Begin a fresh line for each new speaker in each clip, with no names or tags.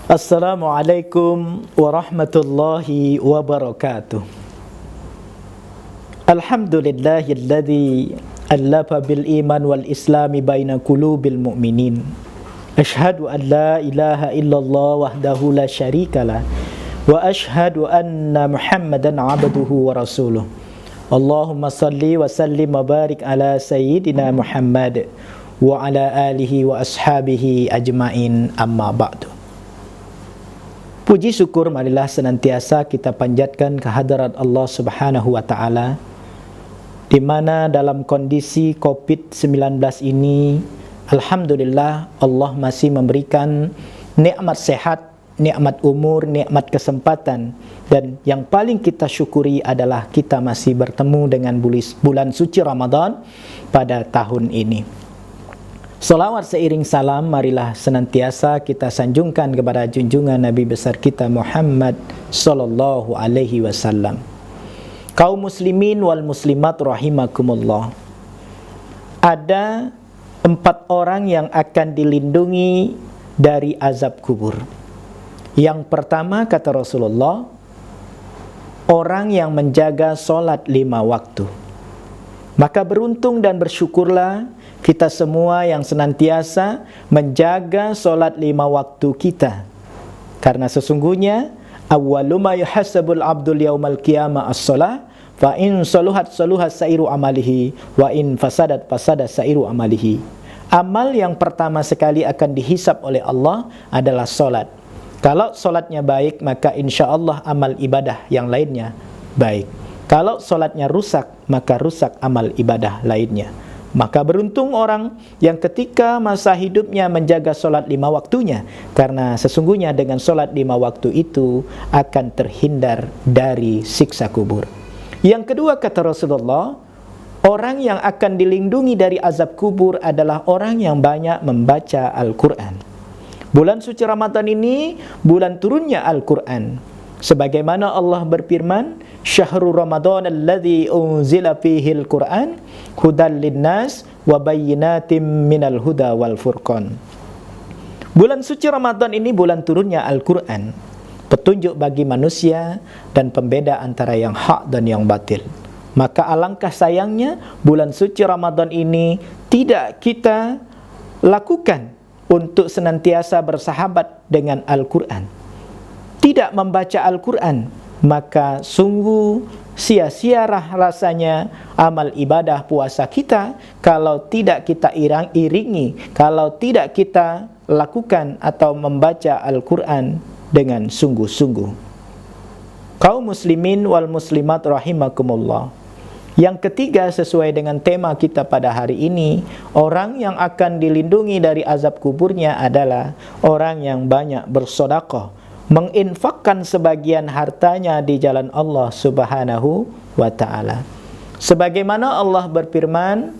Assalamualaikum warahmatullahi wabarakatuh. Alhamdulillahilladzi allafa bil iman wal islami baina qulubil mu'minin. Ashhadu an la ilaha illallah wahdahu la syarikalah wa ashhadu anna Muhammadan abduhu wa rasuluh. Allahumma salli wa sallim wa barik ala sayyidina Muhammad wa ala alihi wa ashabihi ajmain, amma ba'du. Puji syukur marilah senantiasa kita panjatkan kehadirat Allah Subhanahu wa taala, di mana dalam kondisi Covid-19 ini alhamdulillah Allah masih memberikan nikmat sehat, nikmat umur, nikmat kesempatan, dan yang paling kita syukuri adalah kita masih bertemu dengan bulan suci Ramadan pada tahun ini. Salawat seiring salam marilah senantiasa kita sanjungkan kepada junjungan Nabi besar kita Muhammad sallallahu alaihi wasallam. Kaum muslimin wal muslimat rahimakumullah. Ada 4 orang yang akan dilindungi dari azab kubur. Yang pertama, kata Rasulullah, orang yang menjaga solat 5 waktu. Maka beruntung dan bersyukurlah kita semua yang senantiasa menjaga solat 5 waktu kita. Karena sesungguhnya awwalu ma yuhasabul abdul yaumal qiyamah as-shalah, fa in saluhat saluhat sairu amalihi wa in fasadat fasada sairu amalihi. Amal yang pertama sekali akan dihisab oleh Allah adalah solat. Kalau solatnya baik, maka insya-Allah amal ibadah yang lainnya baik. Kalau solatnya rusak, maka rusak amal ibadah lainnya. Maka beruntung orang yang ketika masa hidupnya menjaga solat 5 waktunya, karena sesungguhnya dengan solat 5 waktu itu akan terhindar dari siksa kubur. Yang kedua, kata Rasulullah, orang yang akan dilindungi dari azab kubur adalah orang yang banyak membaca Al-Quran. Bulan suci Ramadan ini bulan turunnya Al-Quran. Sebagaimana Allah berfirman, Syahrul Ramadan alladzi unzila fihil Qur'an hudal linnas wa bayyinatim minal huda wal furqan. Bulan suci Ramadan ini bulan turunnya Al-Quran, petunjuk bagi manusia dan pembeda antara yang hak dan yang batil. Maka alangkah sayangnya bulan suci Ramadan ini tidak kita lakukan untuk senantiasa bersahabat dengan Al-Quran, tidak membaca Al-Quran, maka sungguh sia-sia rasanya amal ibadah puasa kita kalau tidak kita iringi, kalau tidak kita lakukan atau membaca Al-Quran dengan sungguh-sungguh. Kaum muslimin wal muslimat rahimakumullah. Yang ketiga, sesuai dengan tema kita pada hari ini, orang yang akan dilindungi dari azab kuburnya adalah orang yang banyak bersedekah, menginfakkan sebagian hartanya di jalan Allah Subhanahu wa taala. Sebagaimana Allah berfirman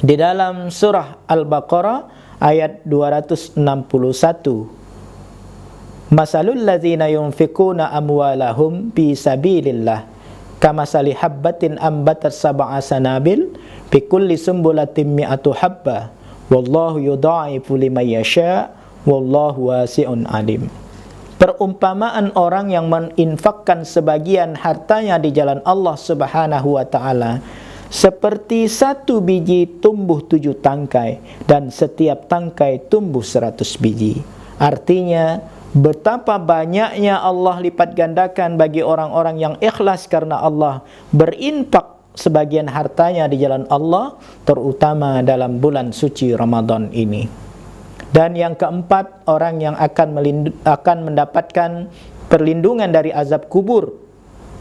di dalam surah Al-Baqarah ayat 261, Masalul ladzina yunfikuna amwalahum fi sabilillah kamasali habbatin ambatat sab'a sanabil fi kulli sumbulatin mi'atu habba wallahu yudha'ifu liman yasha wallahu wasi'un alim. Perumpamaan orang yang menginfakkan sebagian hartanya di jalan Allah Subhanahu wa taala seperti 1 biji tumbuh 7 tangkai dan setiap tangkai tumbuh 100 biji. Artinya betapa banyaknya Allah lipat gandakan bagi orang-orang yang ikhlas karena Allah berinfak sebagian hartanya di jalan Allah, terutama dalam bulan suci Ramadan ini. Dan yang keempat, orang yang akan mendapatkan perlindungan dari azab kubur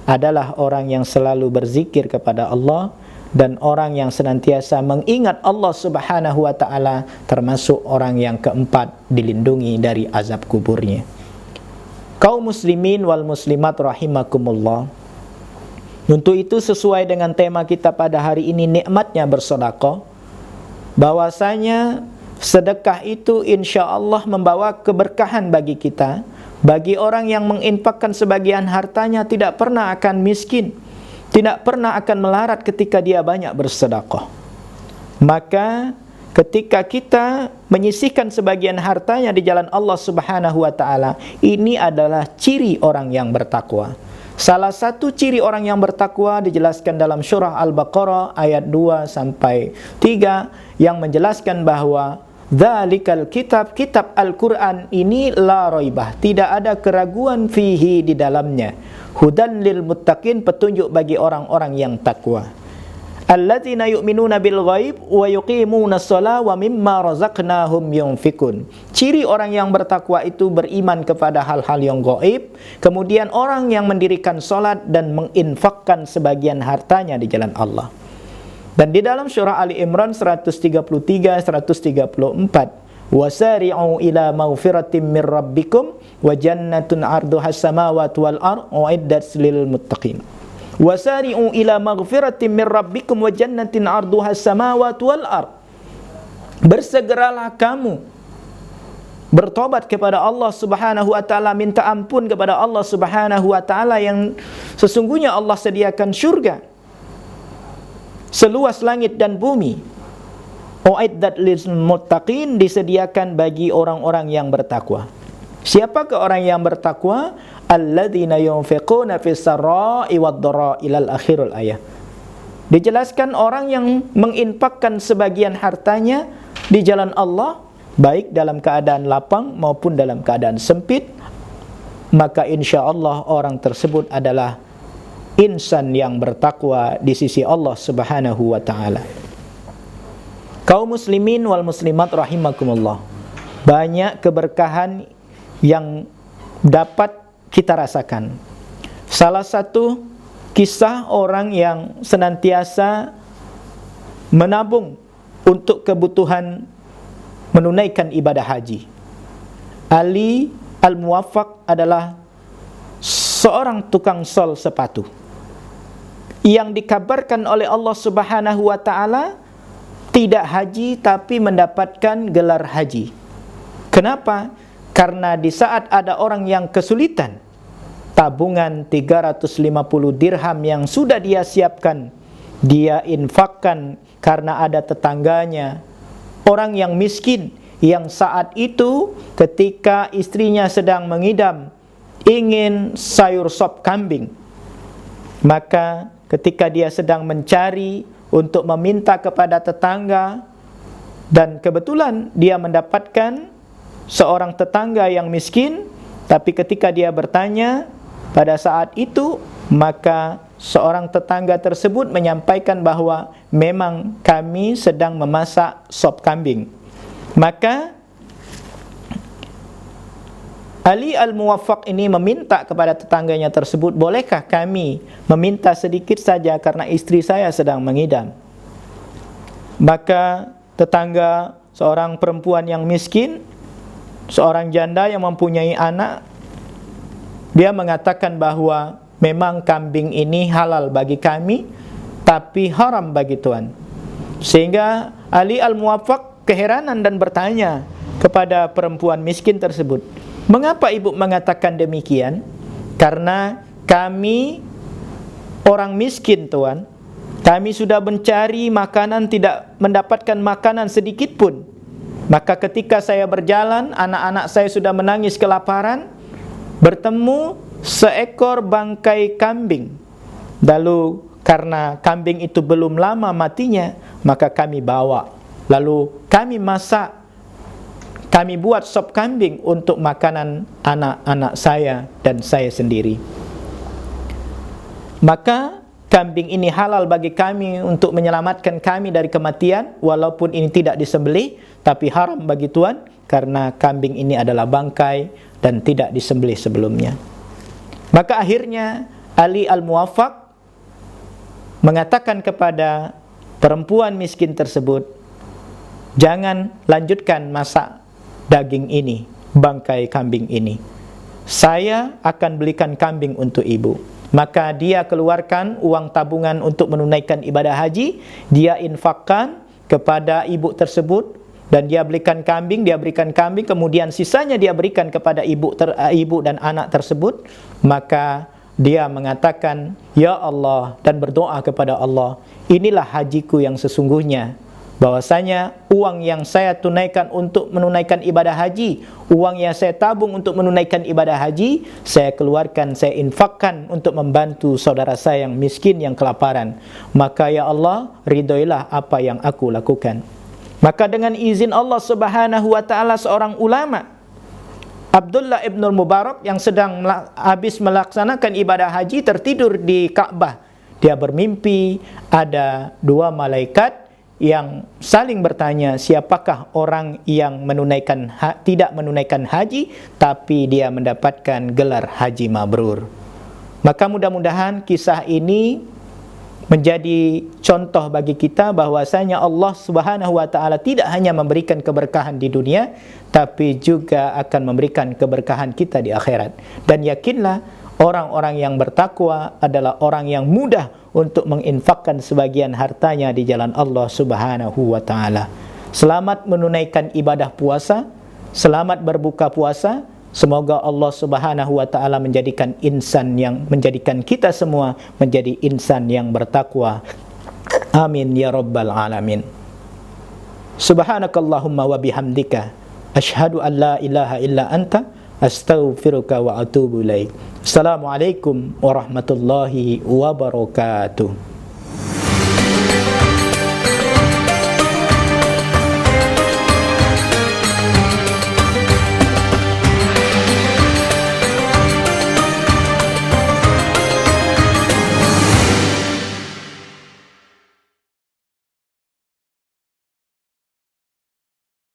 adalah orang yang selalu berzikir kepada Allah dan orang yang senantiasa mengingat Allah Subhanahu wa taala, termasuk orang yang keempat dilindungi dari azab kuburnya. Kaum muslimin wal muslimat rahimakumullah. Untuk itu sesuai dengan tema kita pada hari ini, nikmatnya bersedekah, bahwasanya sedekah itu insya Allah membawa keberkahan bagi kita. Bagi orang yang menginfakkan sebagian hartanya tidak pernah akan miskin, tidak pernah akan melarat ketika dia banyak bersedekah. Maka ketika kita menyisihkan sebagian hartanya di jalan Allah Subhanahu wa taala, ini adalah ciri orang yang bertakwa. Salah satu ciri orang yang bertakwa dijelaskan dalam surah Al-Baqarah ayat 2 sampai 3 yang menjelaskan bahwa dzalikal kitab, kitab Al-Qur'an ini la raibah, tidak ada keraguan fihi di dalamnya. Hudan lil muttaqin, petunjuk bagi orang-orang yang takwa. Alladzina yu'minuna bil ghaib wa yuqimuna shalah wa mimma razaqnahum yunfikun. Ciri orang yang bertakwa itu beriman kepada hal-hal yang gaib, kemudian orang yang mendirikan salat dan menginfakkan sebagian hartanya di jalan Allah. Dan di dalam surah Ali Imran 133 134, wasari'u ila maghfiratin mir rabbikum wa jannatun 'arduhas samawati wal ardh u'iddat lil muttaqin. Wasari'u ila maghfiratin mir rabbikum wa jannatin 'arduhas samawati wal ardh. Bersegeralah kamu bertobat kepada Allah Subhanahu wa taala, minta ampun kepada Allah Subhanahu wa taala yang sesungguhnya Allah sediakan syurga seluas langit dan bumi. U'iddat lil muttaqin, disediakan bagi orang-orang yang bertakwa. Siapakah orang yang bertakwa? Alladzina yunfiquna fis sarra'i wad dharra'i ilal akhirul ayat. Dijelaskan orang yang menginfakkan sebagian hartanya di jalan Allah, baik dalam keadaan lapang maupun dalam keadaan sempit, maka insyaallah orang tersebut adalah insan yang bertakwa di sisi Allah Subhanahu wa taala. Kaum muslimin wal muslimat rahimakumullah, banyak keberkahan yang dapat kita rasakan. Salah satu kisah orang yang senantiasa menabung untuk kebutuhan menunaikan ibadah haji. Ali Al-Muwaffaq adalah seorang tukang sol sepatu yang dikabarkan oleh Allah Subhanahu wa taala tidak haji tapi mendapatkan gelar haji. Kenapa? Karena di saat ada orang yang kesulitan, tabungan 350 dirham yang sudah dia siapkan, dia infakkan karena ada tetangganya, orang yang miskin, yang saat itu ketika istrinya sedang mengidam, ingin sayur sop kambing. Maka ketika dia sedang mencari untuk meminta kepada tetangga, dan kebetulan dia mendapatkan seorang tetangga yang miskin, tapi ketika dia bertanya pada saat itu, maka seorang tetangga tersebut menyampaikan bahwa memang kami sedang memasak sop kambing. Maka Ali Al-Muwaffaq ini meminta kepada tetangganya tersebut, bolehkah kami meminta sedikit saja karena istri saya sedang mengidam? Maka tetangga, seorang perempuan yang miskin, seorang janda yang mempunyai anak, dia mengatakan bahwa memang kambing ini halal bagi kami, tapi haram bagi Tuhan. Sehingga Ali Al-Muwaffaq keheranan dan bertanya kepada perempuan miskin tersebut, mengapa ibu mengatakan demikian? Karena kami orang miskin Tuhan, kami sudah mencari makanan, tidak mendapatkan makanan sedikit pun. Maka ketika saya berjalan, anak-anak saya sudah menangis kelaparan, bertemu seekor bangkai kambing. Lalu karena kambing itu belum lama matinya, maka kami bawa. Lalu kami masak, kami buat sop kambing untuk makanan anak-anak saya dan saya sendiri. Maka kambing ini halal bagi kami untuk menyelamatkan kami dari kematian, walaupun ini tidak disembelih, tapi haram bagi Tuhan karena kambing ini adalah bangkai dan tidak disembelih sebelumnya. Maka akhirnya Ali Al-Muwaffaq mengatakan kepada perempuan miskin tersebut, jangan lanjutkan masak daging ini, bangkai kambing ini. Saya akan belikan kambing untuk ibu. Maka dia keluarkan uang tabungan untuk menunaikan ibadah haji, dia infakkan kepada ibu tersebut, dan dia belikan kambing, kemudian sisanya dia berikan kepada ibu dan anak tersebut. Maka dia mengatakan, ya Allah, dan berdoa kepada Allah, inilah hajiku yang sesungguhnya. bahwasanya uang yang saya tunaikan untuk menunaikan ibadah haji, uang yang saya tabung untuk menunaikan ibadah haji, saya keluarkan, saya infakkan untuk membantu saudara saya yang miskin, yang kelaparan. Maka ya Allah, ridhoilah apa yang aku lakukan. Maka dengan izin Allah Subhanahu wa taala, seorang ulama, Abdullah ibn Mubarak, yang sedang habis melaksanakan ibadah haji, tertidur di Ka'bah. Dia bermimpi ada dua malaikat yang saling bertanya, siapakah orang yang tidak menunaikan haji tapi dia mendapatkan gelar haji mabrur. Maka mudah-mudahan kisah ini menjadi contoh bagi kita bahwasanya Allah Subhanahu wa taala tidak hanya memberikan keberkahan di dunia, tapi juga akan memberikan keberkahan kita di akhirat. Dan yakinlah, orang-orang yang bertakwa adalah orang yang mudah untuk menginfakkan sebagian hartanya di jalan Allah Subhanahu wa taala. Selamat menunaikan ibadah puasa, selamat berbuka puasa. Semoga Allah Subhanahu wa taala menjadikan kita semua menjadi insan yang bertakwa. Amin ya rabbal alamin. Subhanakallahumma wa bihamdika asyhadu an la ilaha illa anta astaghfiruka wa atubu ilaik. Assalamualaikum warahmatullahi wabarakatuh.